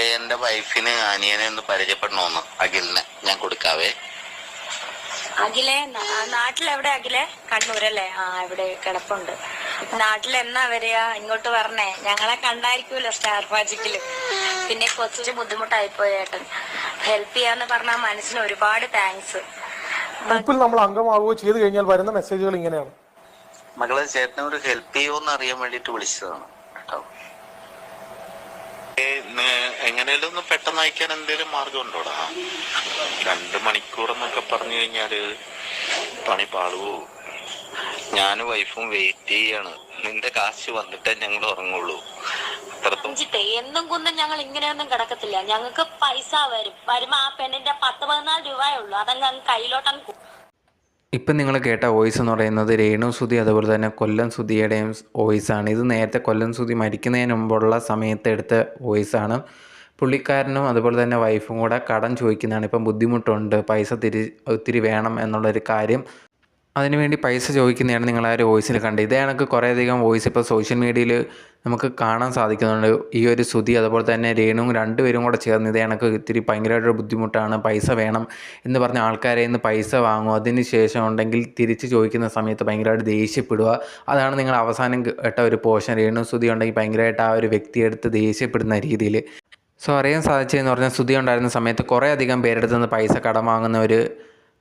എന്റെ വൈഫിന് അനിയനെ ഒന്ന് പരിചയപ്പെടണമെന്ന്, അഖിലിനെ ഞാൻ കൊടുക്കാവേ. അഖിലെ നാട്ടിലെവിടെ? അഖിലെ കണ്ണൂരല്ലേ? ഇവിടെ കിടപ്പുണ്ട്. നാട്ടിലെന്നാ വരിക? ഇങ്ങോട്ട് പറഞ്ഞേ, ഞങ്ങളെ കണ്ടായിരിക്കുമല്ലോ സ്റ്റാർ മാജിക്കില്. പിന്നെ കൊച്ചു ബുദ്ധിമുട്ടായിപ്പോയി ഏട്ടൻ. ഹെൽപ്പ് ചെയ്യാന്ന് പറഞ്ഞാൽ മനസ്സിന് ഒരുപാട് താങ്ക്സ്. ഗ്രൂപ്പിൽ നമ്മൾ അംഗമാവുകയോ ചെയ്തു കഴിഞ്ഞാൽ വരുന്ന മെസ്സേജുകൾ ഇങ്ങനെയാണ്: മകളെ ചേട്ടനെ ഒരു ഹെൽപ്പ് ചെയ്യുമോന്ന് അറിയാൻ വേണ്ടിട്ട് വിളിച്ചതാണ് കേട്ടോ. എങ്ങനെയാലും ഒന്ന് പെട്ടെന്ന് അയക്കാൻ എന്തെങ്കിലും മാർഗം ഉണ്ടോടാ? 2 മണിക്കൂർ എന്നൊക്കെ പറഞ്ഞു കഴിഞ്ഞാല് പണി പാളുവോ? ഞാനും വൈഫും വെയിറ്റ് ചെയ്യാണ്. നിന്റെ കാശ് വന്നിട്ടേ ഞങ്ങൾ ഉറങ്ങുള്ളൂ. എന്നും കുന്നും ഞങ്ങൾ ഇങ്ങനെയൊന്നും കിടക്കത്തില്ല. ഞങ്ങൾക്ക് പൈസ വരുമ്പോ ആ പെണ്ണിന്റെ 10-14 രൂപയുള്ളൂ. അതങ്ങ് കയ്യിലോട്ടങ്ങ്. ഇപ്പം നിങ്ങൾ കേട്ട വോയിസ് എന്ന് പറയുന്നത് രേണു സുധി അതുപോലെ തന്നെ കൊല്ലം സുധിയുടെയും വോയിസാണ്. ഇത് നേരത്തെ കൊല്ലം സുധി മരിക്കുന്നതിന് മുമ്പുള്ള സമയത്ത് എടുത്ത വോയിസാണ്. പുള്ളിക്കാരനും അതുപോലെ തന്നെ വൈഫും കൂടെ കടം ചോദിക്കുന്നതാണ്. ഇപ്പം ബുദ്ധിമുട്ടുണ്ട്, പൈസ ഒത്തിരി വേണം എന്നുള്ളൊരു കാര്യം, അതിനുവേണ്ടി പൈസ ചോദിക്കുന്നതാണ് നിങ്ങൾ ആ ഒരു വോയിസിൽ കണ്ടത്. ഇതേ കണക്ക് കുറേയധികം വോയിസ് ഇപ്പോൾ സോഷ്യൽ മീഡിയയിൽ നമുക്ക് കാണാൻ സാധിക്കുന്നുണ്ട്. ഈ ഒരു സുധി അതുപോലെ തന്നെ രേണുവും രണ്ടുപേരും കൂടെ ചേർന്ന് ഇതേ കണക്ക് ഇത്തിരി ഭയങ്കരമായിട്ടൊരു ബുദ്ധിമുട്ടാണ്, പൈസ വേണം എന്ന് പറഞ്ഞ ആൾക്കാരെ നിന്ന് പൈസ വാങ്ങും. അതിന് ശേഷം ഉണ്ടെങ്കിൽ തിരിച്ച് ചോദിക്കുന്ന സമയത്ത് ഭയങ്കരമായിട്ട് ദേഷ്യപ്പെടുക. അതാണ് നിങ്ങൾ അവസാനം കേട്ട ഒരു പോർഷൻ. രേണു സുധി ഉണ്ടെങ്കിൽ ഭയങ്കരമായിട്ട് ആ ഒരു വ്യക്തിയെടുത്ത് ദേഷ്യപ്പെടുന്ന രീതിയിൽ. സോ അറിയാൻ സാധിച്ചതെന്ന് പറഞ്ഞാൽ സുധി ഉണ്ടായിരുന്ന സമയത്ത് കുറേ അധികം പേരെടുത്ത് നിന്ന് പൈസ കടം വാങ്ങുന്ന ഒരു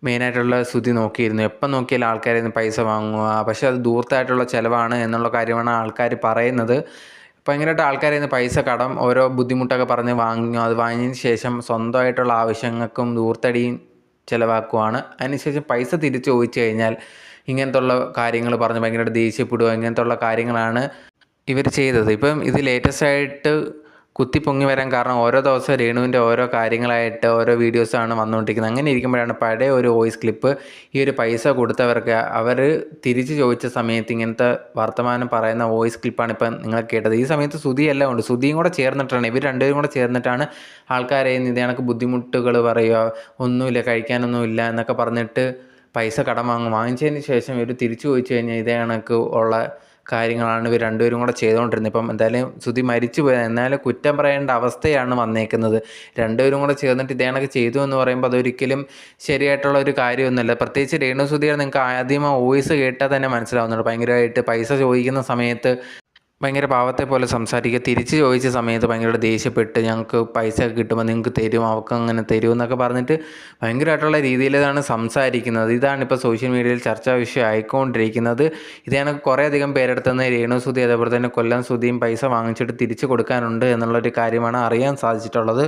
മെയിനായിട്ടുള്ള സുധി നോക്കിയിരുന്നു. എപ്പം നോക്കിയാലും ആൾക്കാരിൽ നിന്ന് പൈസ വാങ്ങുക, പക്ഷേ അത് ദൂരത്തായിട്ടുള്ള ചിലവാണ് എന്നുള്ള കാര്യമാണ് ആൾക്കാർ പറയുന്നത്. ഭയങ്കരമായിട്ട് ആൾക്കാരിൽ നിന്ന് പൈസ കടം ഓരോ ബുദ്ധിമുട്ടൊക്കെ പറഞ്ഞ് വാങ്ങുക. അത് വാങ്ങിയതിന് ശേഷം സ്വന്തമായിട്ടുള്ള ആവശ്യങ്ങൾക്കും ദൂർത്തടിയും ചിലവാക്കുവാണ്. അതിനുശേഷം പൈസ തിരിച്ച് ചോദിച്ചു കഴിഞ്ഞാൽ ഇങ്ങനത്തുള്ള കാര്യങ്ങൾ പറഞ്ഞ് ഭയങ്കരമായിട്ട് ദേഷ്യപ്പെടുക, ഇങ്ങനത്തുള്ള കാര്യങ്ങളാണ് ഇവർ ചെയ്തത്. ഇപ്പം ഇത് ലേറ്റസ്റ്റ് ആയിട്ട് കുത്തിപ്പൊങ്ങി വരാൻ കാരണം ഓരോ ദിവസം രേണുവിൻ്റെ ഓരോ കാര്യങ്ങളായിട്ട് ഓരോ വീഡിയോസാണ് വന്നുകൊണ്ടിരിക്കുന്നത്. അങ്ങനെ ഇരിക്കുമ്പോഴാണ് പഴയ ഒരു വോയിസ് ക്ലിപ്പ് ഈ ഒരു പൈസ കൊടുത്തവർക്ക് അവർ തിരിച്ച് ചോദിച്ച സമയത്ത് ഇങ്ങനത്തെ വർത്തമാനം പറയുന്ന വോയിസ് ക്ലിപ്പാണ് ഇപ്പം നിങ്ങൾ കേട്ടത്. ഈ സമയത്ത് സുധിയെല്ലാം ഉണ്ട്, സുധിയും കൂടെ ചേർന്നിട്ടാണ്, ഇവർ രണ്ടുപേരും കൂടെ ചേർന്നിട്ടാണ് ആൾക്കാരെ ഇതേ കണക്ക് ബുദ്ധിമുട്ടുകൾ പറയുക, ഒന്നുമില്ല കഴിക്കാനൊന്നുമില്ല എന്നൊക്കെ പറഞ്ഞിട്ട് പൈസ കടം വാങ്ങിച്ചതിന് ശേഷം ഇവർ തിരിച്ചു ചോദിച്ചു കഴിഞ്ഞാൽ ഇതേ കണക്ക് ഉള്ള കാര്യങ്ങളാണ് ഇവർ രണ്ടുപേരും കൂടെ ചെയ്തുകൊണ്ടിരുന്നത്. ഇപ്പം എന്തായാലും സുധി മരിച്ചു പോയി, എന്നാലും കുറ്റം പറയേണ്ട അവസ്ഥയാണ് വന്നേക്കുന്നത്. രണ്ടുപേരും കൂടെ ചേർന്നിട്ട് ഇതേ കണക്ക് ചെയ്തു എന്ന് പറയുമ്പോൾ അതൊരിക്കലും ശരിയായിട്ടുള്ള ഒരു കാര്യമൊന്നുമല്ല. പ്രത്യേകിച്ച് രേണു സുധിയാണ് നിങ്ങൾക്ക് ആദ്യം ആ വോയിസ് കേട്ടാൽ തന്നെ മനസ്സിലാവുന്നുണ്ട്. ഭയങ്കരമായിട്ട് പൈസ ചോദിക്കുന്ന സമയത്ത് ഭയങ്കര പാവത്തെ പോലെ സംസാരിക്കുക, തിരിച്ച് ചോദിച്ച സമയത്ത് ഭയങ്കര ദേഷ്യപ്പെട്ട് ഞങ്ങൾക്ക് പൈസ കിട്ടുമ്പോൾ നിങ്ങൾക്ക് തരും, അവർക്ക് അങ്ങനെ തരും എന്നൊക്കെ പറഞ്ഞിട്ട് ഭയങ്കരമായിട്ടുള്ള രീതിയിലാണ് സംസാരിക്കുന്നത്. ഇതാണ് ഇപ്പോൾ സോഷ്യൽ മീഡിയയിൽ ചർച്ചാ വിഷയം ആയിക്കൊണ്ടിരിക്കുന്നത്. ഇതാണ് കുറേയധികം പേരെടുത്തുനിന്ന് രേണു സുധി അതേപോലെ തന്നെ കൊല്ലം സുധിയും പൈസ വാങ്ങിച്ചിട്ട് തിരിച്ച് കൊടുക്കാനുണ്ട് എന്നുള്ളൊരു കാര്യമാണ് അറിയാൻ സാധിച്ചിട്ടുള്ളത്.